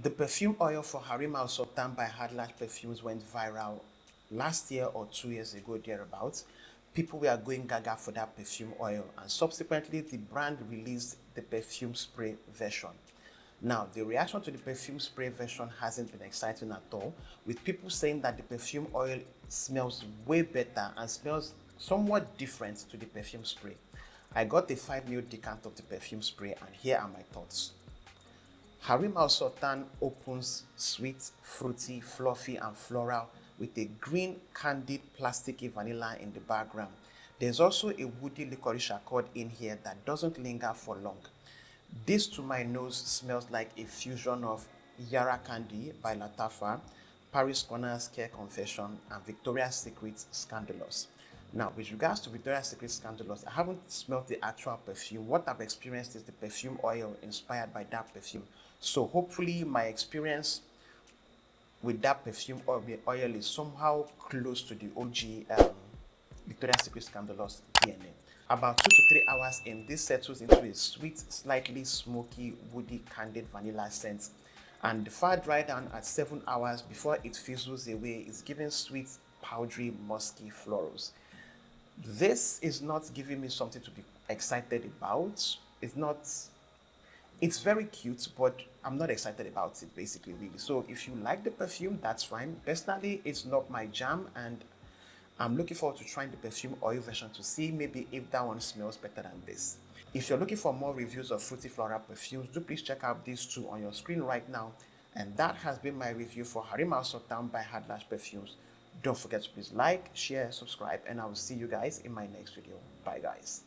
The perfume oil for Hareem Al Sultan by Khadlaj Perfumes went viral last year or 2 years ago, thereabouts. People were going gaga for that perfume oil, and subsequently the brand released the perfume spray version. Now, the reaction to the perfume spray version hasn't been exciting at all, with people saying that the perfume oil smells way better and smells somewhat different to the perfume spray. I got a 5 ml decant of the perfume spray, and here are my thoughts. Hareem Al Sultan opens sweet, fruity, fluffy, and floral with a green candied plasticky vanilla in the background. There's also a woody licorice accord in here that doesn't linger for long. This, to my nose, smells like a fusion of 𝗣𝗥𝗙𝗘𝗗 by Lattafa, Paris Corner's Care Confession, and Victoria's Secret Scandalous. Now, with regards to Victoria's Secret Scandalous, I haven't smelled the actual perfume. What I've experienced is the perfume oil inspired by that perfume. So hopefully my experience with that perfume oil is somehow close to the OG Victoria's Secret Scandalous DNA. About 2 to 3 hours in, this settles into a sweet, slightly smoky, woody, candied vanilla scent. And the far dry down at 7 hours before it fizzles away is giving sweet, powdery, musky florals. This is not giving me something to be excited about. It's very cute, but I'm not excited about it, basically, really. So if you like the perfume, that's fine. Personally, it's not my jam, and I'm looking forward to trying the perfume oil version to see maybe if that one smells better than this. If you're looking for more reviews of fruity floral perfumes, do please check out these two on your screen right now. And that has been my review for Hareem Al Sultan by Khadlaj Perfumes. Don't forget to please like, share, subscribe, and I will see you guys in my next video. Bye, guys.